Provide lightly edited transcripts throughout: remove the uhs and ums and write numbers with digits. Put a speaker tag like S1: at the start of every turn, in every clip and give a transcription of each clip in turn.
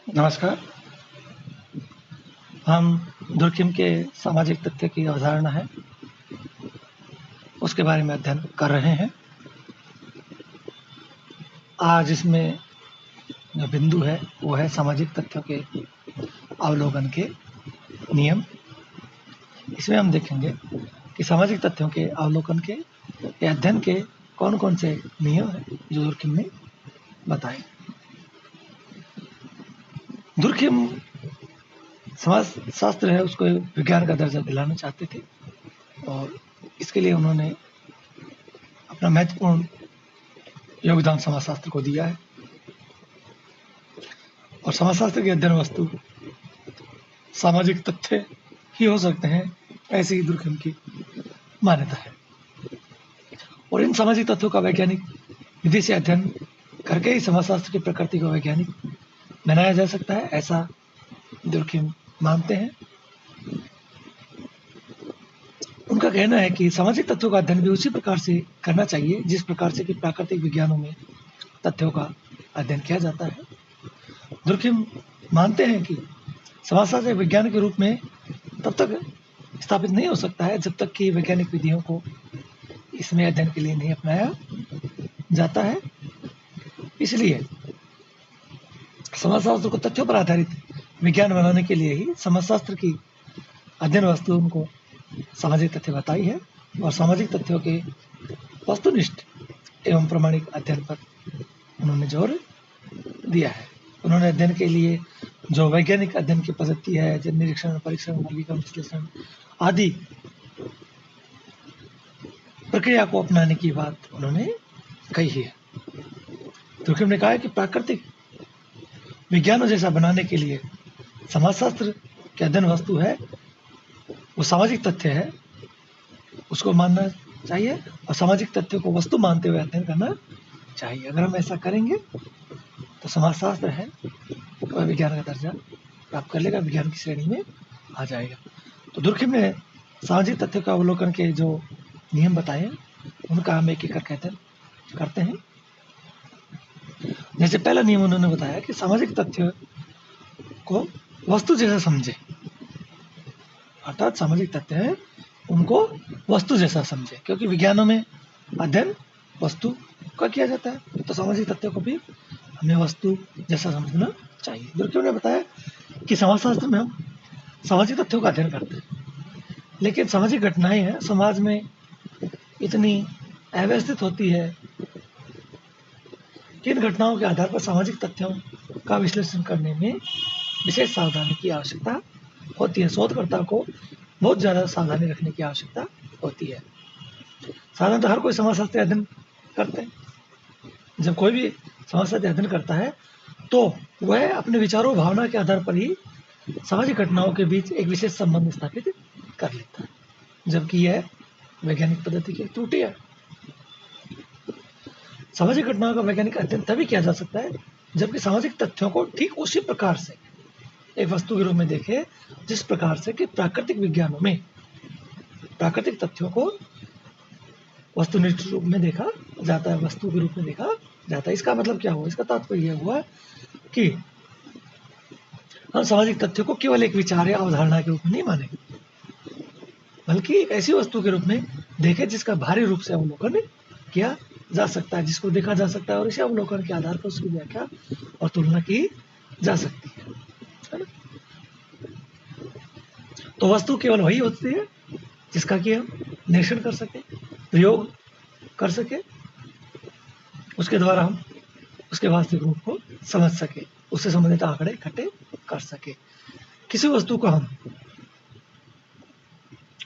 S1: नमस्कार। हम दुर्खिम के सामाजिक तथ्य की अवधारणा है, उसके बारे में अध्ययन कर रहे हैं। आज इसमें जो बिंदु है वो है सामाजिक तथ्यों के अवलोकन के नियम। इसमें हम देखेंगे कि सामाजिक तथ्यों के अवलोकन के या अध्ययन के कौन-कौन से नियम हैं जो दुर्खिम ने बताए। दुर्खिम समाज शास्त्र है उसको विज्ञान का दर्जा दिलाना चाहते थे और इसके लिए उन्होंने अपना महत्वपूर्ण योगदान समाजशास्त्र को दिया है। और समाजशास्त्र की अध्ययन वस्तु सामाजिक तथ्य ही हो सकते हैं, ऐसी ही दुर्खिम की मान्यता है। और इन सामाजिक तथ्यों का वैज्ञानिक विधि से अध्ययन करके ही समाजशास्त्र की प्रकृति को वैज्ञानिक बनाया जा सकता है, ऐसा दुर्खिम मानते हैं। उनका कहना है कि सामाजिक तथ्यों का अध्ययन भी उसी प्रकार से करना चाहिए जिस प्रकार से कि प्राकृतिक विज्ञानों में तथ्यों का अध्ययन किया जाता है। दुर्खिम मानते हैं कि समाजशास्त्र एक विज्ञान के रूप में तब तक स्थापित नहीं हो सकता है जब तक कि वैज्ञानिक विधियों को इसमें अध्ययन के लिए नहीं अपनाया जाता है। इसलिए समाजशास्त्र को तथ्यों पर आधारित विज्ञान बनाने के लिए ही समाजशास्त्र की अध्ययन वस्तु उनको सामाजिक तथ्य बताई है और सामाजिक तथ्यों के वस्तुनिष्ठ एवं प्रमाणिक अध्ययन पर उन्होंने जोर दिया है। उन्होंने अध्ययन के लिए जो वैज्ञानिक अध्ययन की पद्धति है, जैसे निरीक्षण, परीक्षण, वर्गीकरण, विश्लेषण आदि प्रक्रिया को अपनाने की बात उन्होंने कही है। दुर्खिम ने कहा है कि प्राकृतिक विज्ञानों जैसा बनाने के लिए समाजशास्त्र के अध्ययन वस्तु है वो सामाजिक तथ्य है, उसको मानना चाहिए और सामाजिक तथ्यों को वस्तु मानते हुए अध्ययन करना चाहिए। अगर हम ऐसा करेंगे तो समाजशास्त्र है वह विज्ञान का दर्जा प्राप्त कर लेगा, विज्ञान की श्रेणी में आ जाएगा। तो दुर्खिम ने सामाजिक तथ्यों का अवलोकन के जो नियम बताए हैं उनका हम एक एक करके अध्ययन करते हैं। जैसे पहला नियम उन्होंने बताया कि सामाजिक तथ्य को वस्तु जैसा समझे, अर्थात सामाजिक तथ्य है उनको वस्तु जैसा समझे, क्योंकि विज्ञानों में अध्ययन वस्तु का किया जाता है, तो सामाजिक तथ्यों को भी हमें वस्तु जैसा समझना चाहिए। दुर्खिम ने बताया कि समाजशास्त्र में हम सामाजिक तथ्यों का अध्ययन करते हैं, लेकिन सामाजिक घटनाएं हैं समाज में इतनी अव्यवस्थित होती है कि इन घटनाओं के आधार पर सामाजिक तथ्यों का विश्लेषण करने में विशेष सावधानी की आवश्यकता होती है। शोधकर्ता को बहुत ज़्यादा सावधानी रखने की आवश्यकता होती है। साधारणतः हर कोई समाजशास्त्र अध्ययन करते हैं। जब कोई भी समाजशास्त्र अध्ययन करता है तो वह अपने विचारों भावना के आधार पर ही सामाजिक घटनाओं के बीच एक विशेष संबंध स्थापित कर लेता है, जबकि यह वैज्ञानिक पद्धति की त्रुटि है। सामाजिक घटनाओं का वैज्ञानिक अध्ययन तभी किया जा सकता है जबकि सामाजिक तथ्यों को ठीक उसी प्रकार से एक वस्तु के रूप में देखे जिस प्रकार से कि प्राकृतिक विज्ञानों में प्राकृतिक तथ्यों को वस्तुनिष्ठ रूप में देखा जाता है, वस्तु के रूप में देखा जाता है। इसका मतलब क्या हुआ? इसका तात्पर्य यह हुआ कि हम सामाजिक तथ्यों को केवल एक विचार या अवधारणा के रूप में नहीं मानेंगे, बल्कि एक ऐसी वस्तु के रूप में देखें जिसका भारी रूप से अवलोकन किया जा सकता है, जिसको देखा जा सकता है और इसी अवलोकन के आधार पर उसकी व्याख्या और तुलना की जा सकती है ना? तो वस्तु केवल वही होती है जिसका कि हम निरीक्षण कर सके, प्रयोग कर सके, उसके द्वारा हम उसके वास्तविक रूप को समझ सके, उससे संबंधित आंकड़े इकट्ठे कर सके। किसी वस्तु को हम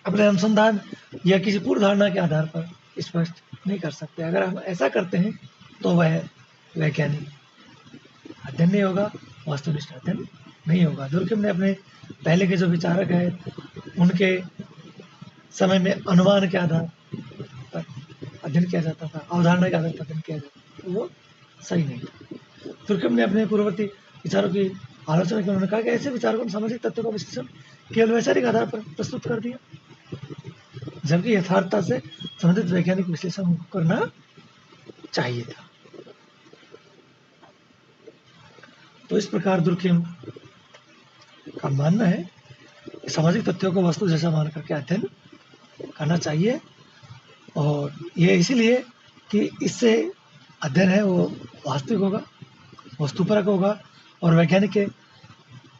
S1: अपने अनुसंधान या किसी पूर्व धारणा के आधार पर स्पष्ट नहीं कर सकते। अगर हम ऐसा करते हैं तो वह वैज्ञानिक अध्ययन नहीं होगा, वस्तुनिष्ठ अध्ययन नहीं होगा। दुर्खिम ने अपने पहले के जो विचारक हैं उनके समय में अनुमान के आधार पर अध्ययन किया जाता था, अवधारणा के आधार पर अध्ययन किया जाता था, तो वो सही नहीं था। दुर्खिम ने अपने पूर्ववर्ती विचारों की आलोचना की। उन्होंने कहा कि ऐसे विचारकों ने सामाजिक तथ्यों का विश्लेषण केवल वैचारिक आधार पर प्रस्तुत कर दिया, जबकि यथार्थता से संबंधित वैज्ञानिक विश्लेषण करना चाहिए था। तो इस प्रकार दुर्कहेम का मानना है कि सामाजिक तथ्यों को वस्तु जैसा मान करके अध्ययन करना चाहिए, और ये इसीलिए कि इससे अध्ययन है वो वास्तविक होगा, वस्तुपरक होगा, और वैज्ञानिक के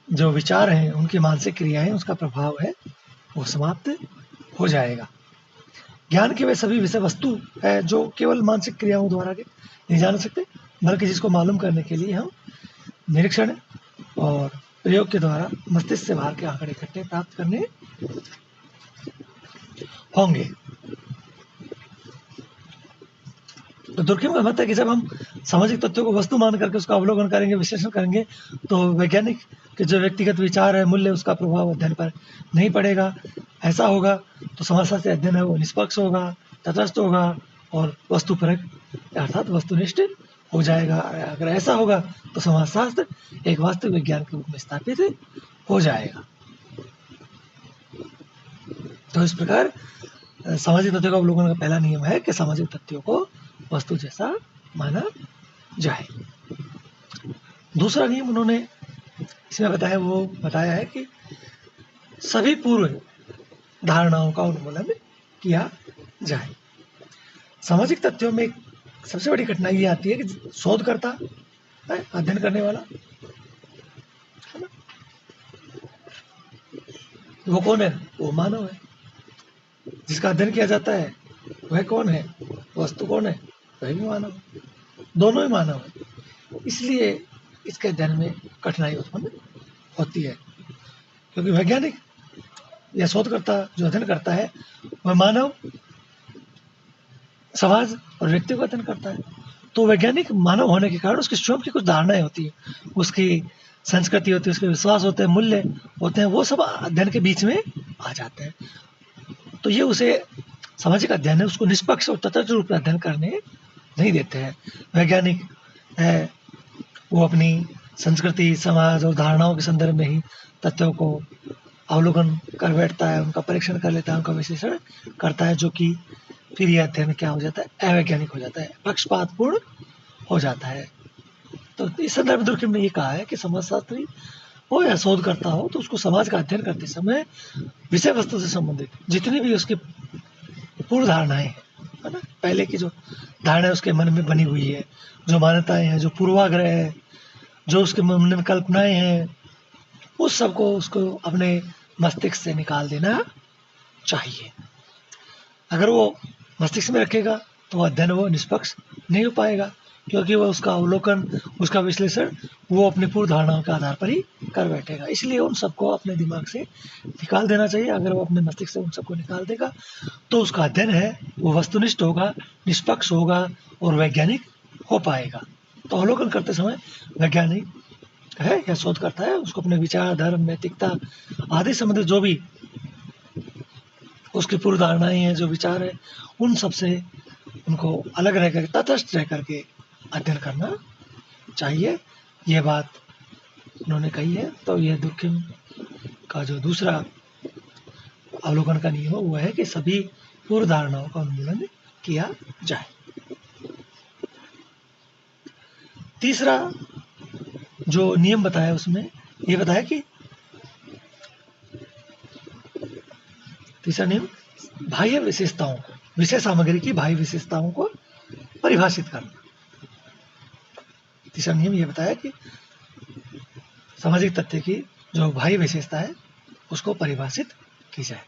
S1: जो विचार हैं, उनकी मानसिक क्रियाएं, उसका प्रभाव है वो समाप्त हो जाएगा। ज्ञान के वे सभी विषय वस्तु है जो केवल मानसिक क्रियाओं द्वारा के नहीं जान सकते, बल्कि जिसको मालूम करने के लिए हम निरीक्षण और प्रयोग के द्वारा मस्तिष्क से बाहर के आंकड़े इकट्ठे प्राप्त करने होंगे। तो दुर्कहेम का मत है कि जब हम सामाजिक तथ्यों को वस्तु मान करके उसका अवलोकन करेंगे, विश्लेषण करेंगे, तो वैज्ञानिक के जो व्यक्तिगत विचार है, मूल्य, उसका प्रभाव अध्ययन पर नहीं पड़ेगा। ऐसा होगा तो समाजशास्त्री अध्ययन है वो निष्पक्ष होगा, तटस्थ होगा और वस्तुपरक अर्थात वस्तुनिष्ठ हो जाएगा। अगर ऐसा होगा तो समाजशास्त्र एक वास्तविक विज्ञान के रूप में स्थापित हो जाएगा। तो इस प्रकार सामाजिक तथ्यों का अवलोकन का पहला नियम है कि सामाजिक तथ्यों को वस्तु जैसा माना जाए। दूसरा नियम उन्होंने इसमें बताया है कि सभी पूर्व धारणाओं का उन्मूलन किया जाए। सामाजिक तथ्यों में सबसे बड़ी कठिनाई ये आती है कि शोधकर्ता है, अध्ययन करने वाला है ना, वो कौन है? वो मानव है। जिसका अध्ययन किया जाता है वह कौन है? वस्तु कौन है? वह भी मानव है। दोनों ही मानव है। इसलिए इसके अध्ययन में कठिनाई उत्पन्न होती है, क्योंकि वैज्ञानिक या शोधकर्ता जो अध्ययन करता है वह मानव, समाज और व्यक्ति को अध्ययन करता है। तो वैज्ञानिक मानव होने के कारण उसकी स्वयं की कुछ धारणाएं होती है, उसकी संस्कृति होती है, उसके विश्वास होते हैं, मूल्य होते हैं, वो सब अध्ययन के बीच में आ जाते हैं। तो ये उसे सामाजिक अध्ययन है, उसको निष्पक्ष और तटस्थ रूप में अध्ययन करने नहीं देते हैं। वैज्ञानिक है वो अपनी संस्कृति, समाज और धारणाओं के संदर्भ में ही तथ्यों को अवलोकन कर बैठता है, उनका परीक्षण कर लेता है, उनका विश्लेषण करता है, जो कि फिर यह अध्ययन क्या हो जाता है? अवैज्ञानिक हो जाता है, पक्षपातपूर्ण हो जाता है। तो इस संदर्भ में दुर्कहेम ने ये कहा है कि समाजशास्त्री हो या शोधकर्ता हो, तो उसको समाज का अध्ययन करते समय विषय वस्तु से संबंधित जितनी भी उसकी पूर्व धारणाएं हैं, है ना, पहले की जो धारणा उसके मन में बनी हुई है, जो मान्यताएं हैं, जो पूर्वाग्रह है, जो उसके मन में कल्पनाएं हैं, उस सबको उसको अपने मस्तिष्क से निकाल देना चाहिए। अगर वो मस्तिष्क में रखेगा तो अध्ययन वो निष्पक्ष नहीं हो पाएगा, क्योंकि वह उसका अवलोकन, उसका विश्लेषण वो अपनी पूर्व धारणाओं के आधार पर ही कर बैठेगा। इसलिए उन सबको अपने दिमाग से निकाल देना चाहिए। अगर वो अपने मस्तिष्क से उन सबको निकाल देगा तो उसका अध्ययन है वो वस्तुनिष्ठ होगा, निष्पक्ष होगा और वैज्ञानिक हो पाएगा। तो अवलोकन करते समय वैज्ञानिक है या शोध करता है, उसको अपने विचार, धर्म, नैतिकता आदि संबंधित जो भी उसकी पूर्व धारणाएं हैं, जो विचार है, उन सब से उनको अलग रह करके, तटस्थ रह करके अध्ययन करना चाहिए। ये बात उन्होंने कही है। तो यह दुर्कहेम का जो दूसरा अवलोकन का नियम है वो है कि सभी पूर्व धारणाओं का उन्मूलन किया जाए। तीसरा जो नियम बताया उसमें ये बताया कि तीसरा नियम बाह्य विशेषताओं को, विषय सामग्री की बाह्य विशेषताओं को परिभाषित करना। तीसरा नियम ये बताया कि सामाजिक तथ्य की जो बाह्य विशेषता है उसको परिभाषित की जाए।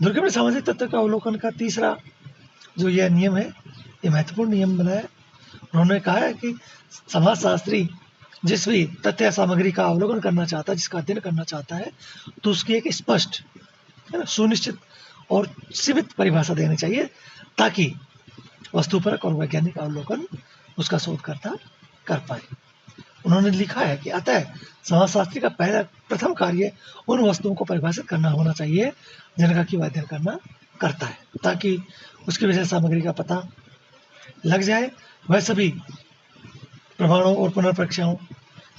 S1: दुर्कहेम ने सामाजिक तथ्य का अवलोकन का तीसरा जो यह नियम है, ये महत्वपूर्ण नियम बनाया। उन्होंने कहा है कि समाजशास्त्री जिस भी तथ्य सामग्री का अवलोकन करना चाहता है, जिसका अध्ययन करना चाहता है, तो उसकी एक स्पष्ट, है ना, सुनिश्चित और सीमित परिभाषा देनी चाहिए, ताकि वस्तुपरक और वैज्ञानिक अवलोकन उसका शोधकर्ता कर पाए। उन्होंने लिखा है कि अतः समाजशास्त्री का प्रथम कार्य उन वस्तुओं को परिभाषित करना होना चाहिए जिनका कि वह अध्ययन करता है, ताकि उसकी विषय सामग्री का पता लग जाए। वह सभी प्रमाणों और पुनर्परीक्षाओं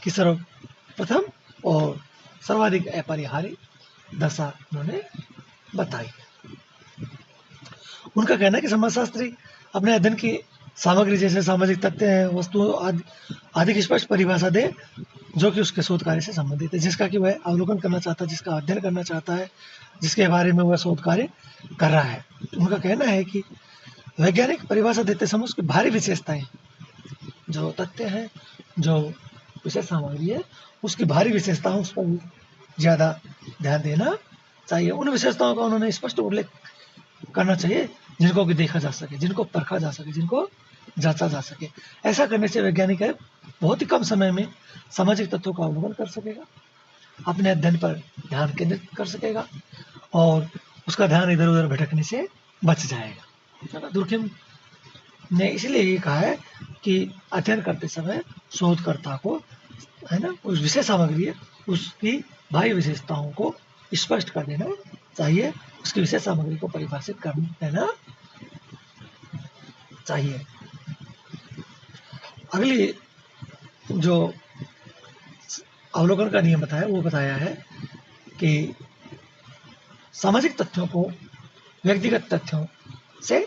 S1: की सर्वप्रथम और सर्वाधिक अपरिहार्य दशा उन्होंने बताई। उनका कहना है कि समाजशास्त्री अपने अध्ययन की सामग्री जैसे सामाजिक तथ्य हैं, वस्तुओं आदि की स्पष्ट परिभाषा दे जो कि उसके शोध कार्य से संबंधित है, जिसका कि वह अवलोकन करना चाहता है, जिसका अध्ययन करना चाहता है, जिसके बारे में वह शोध कार्य कर रहा है। उनका कहना है कि वैज्ञानिक परिभाषा देते समय उसकी भारी विशेषताएं, जो तथ्य हैं, जो विशेष सामग्री है, उसकी भारी विशेषताओं उस पर ज़्यादा ध्यान देना चाहिए। उन विशेषताओं का उन्होंने स्पष्ट उल्लेख करना चाहिए जिनको कि देखा जा सके, जिनको परखा जा सके, जिनको जांचा जा सके। ऐसा करने से वैज्ञानिक है बहुत ही कम समय में सामाजिक तत्वों का अवलोकन कर सकेगा, अपने अध्ययन पर ध्यान केंद्रित कर सकेगा और उसका ध्यान इधर उधर भटकने से बच जाएगा। दुर्खिम ने इसलिए ये कहा है कि अध्ययन करते समय शोधकर्ता को, है ना, उस विशेष सामग्री है उसकी बाह्य विशेषताओं को स्पष्ट कर देना चाहिए, उसकी विशेष सामग्री को परिभाषित कर देना चाहिए। अगली जो अवलोकन का नियम बताया वो बताया है कि सामाजिक तथ्यों को व्यक्तिगत तथ्यों से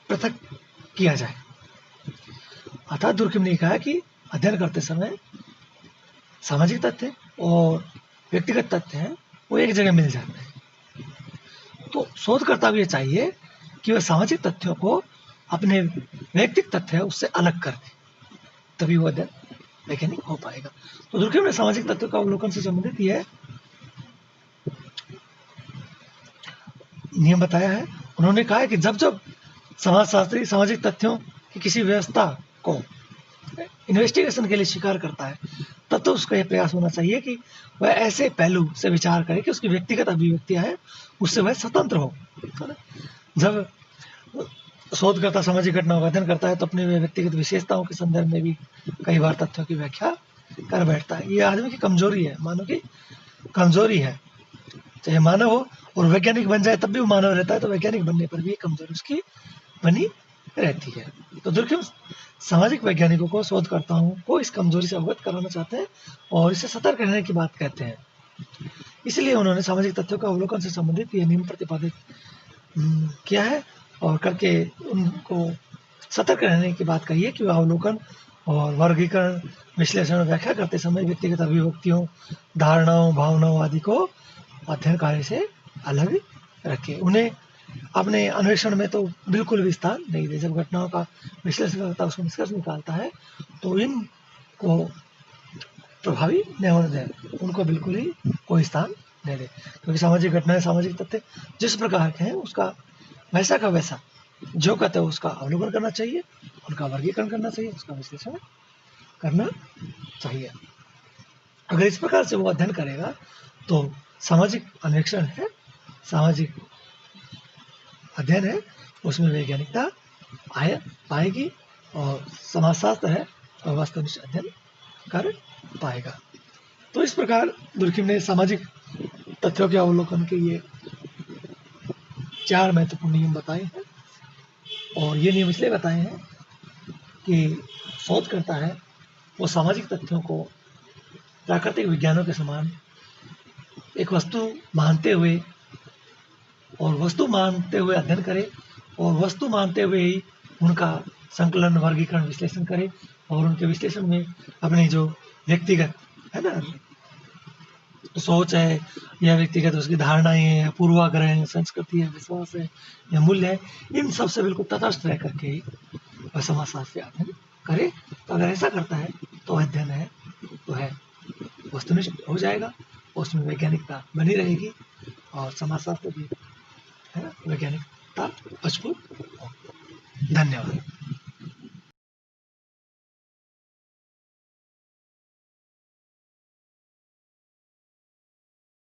S1: पृथक किया जाए। अर्थात दुर्खिम ने कहा कि अध्ययन करते समय सामाजिक तथ्य और व्यक्तिगत तथ्य हैं वो एक जगह मिल जाते हैं। तो शोधकर्ता को ये चाहिए कि वह सामाजिक तथ्यों को अपने वैयक्तिक तथ्य है उससे अलग कर दे, तभी वो अध्ययन वैज्ञानिक हो पाएगा। तो दुर्खिम ने सामाजिक तथ्यों का अवलोकन से संबंधित यह नियम बताया है। उन्होंने कहा है कि जब जब समाजशास्त्री सामाजिक तथ्यों की किसी व्यवस्था को इन्वेस्टिगेशन के लिए स्वीकार करता है, तब तो उसका यह प्रयास होना चाहिए कि वह ऐसे पहलू से विचार करे कि उसकी व्यक्तिगत अभिव्यक्तियां हैं उससे वह स्वतंत्र हो। जब शोधकर्ता सामाजिक घटनाओं का अध्ययन करता है तो अपने व्यक्तिगत विशेषताओं के संदर्भ में भी कई बार तथ्यों की व्याख्या कर बैठता है। ये आदमी की कमजोरी है, मानव की कमजोरी है। चाहे मानव हो और वैज्ञानिक बन जाए तब भी वो मानव रहता है, तो वैज्ञानिक बनने पर भी ये कमजोरी उसकी बनी रहती है। तो दुर्खिम सामाजिक वैज्ञानिकों को, शोधकर्ताओं को इस कमजोरी से अवगत कराना चाहते हैं और इसे सतर्क रहने की बात कहते हैं। इसलिए उन्होंने सामाजिक तथ्यों का अवलोकन से संबंधित यह नियम प्रतिपादित किया है और करके उनको सतर्क रहने की बात कही है कि वह अवलोकन और वर्गीकरण, विश्लेषण और व्याख्या करते समय व्यक्तिगत अभिव्यक्तियों, धारणाओं, भावनाओं आदि को अध्ययन कार्य से अलग रखे। उन्हें अपने अन्वेषण में तो बिल्कुल भी स्थान नहीं दे। जब घटनाओं का विश्लेषण करता है, उसको निष्कर्ष निकालता है, तो इनको प्रभावी नहीं होने दे, उनको बिल्कुल ही कोई स्थान नहीं दे, क्योंकि सामाजिक घटनाएं, सामाजिक तथ्य जिस प्रकार के हैं उसका वैसा का वैसा जो कहते हैं उसका अवलोकन करना चाहिए, उनका वर्गीकरण करना चाहिए, उसका विश्लेषण करना चाहिए। अगर इस प्रकार से वो अध्ययन करेगा तो सामाजिक अन्वेषण है, सामाजिक अध्ययन है, उसमें वैज्ञानिकता पाएगी और समाजशास्त्र है और वास्तवनिष्ठ अध्ययन कर पाएगा। तो इस प्रकार दुर्खिम ने सामाजिक तथ्यों के अवलोकन के ये 4 महत्वपूर्ण नियम बताए हैं और ये नियम इसलिए बताए हैं कि शोध करता है वो सामाजिक तथ्यों को प्राकृतिक विज्ञानों के समान एक वस्तु मानते हुए अध्ययन करे और वस्तु मानते हुए ही उनका संकलन, वर्गीकरण, विश्लेषण करे और उनके विश्लेषण में अपनी जो व्यक्तिगत है ना सोच है या व्यक्तिगत उसकी धारणाएं हैं या पूर्वाग्रह है, संस्कृति है, विश्वास है या मूल्य है, इन सब से बिल्कुल तटस्थ रह करके ही वह समाजशास्त्र अध्ययन करे। तो अगर ऐसा करता है तो अध्ययन है तो है वस्तुनिष्ठ हो जाएगा, उसमें वैज्ञानिकता बनी रहेगी और समाजशास्त्र भी है ना वैज्ञानिकता मजबूत हो। धन्यवाद।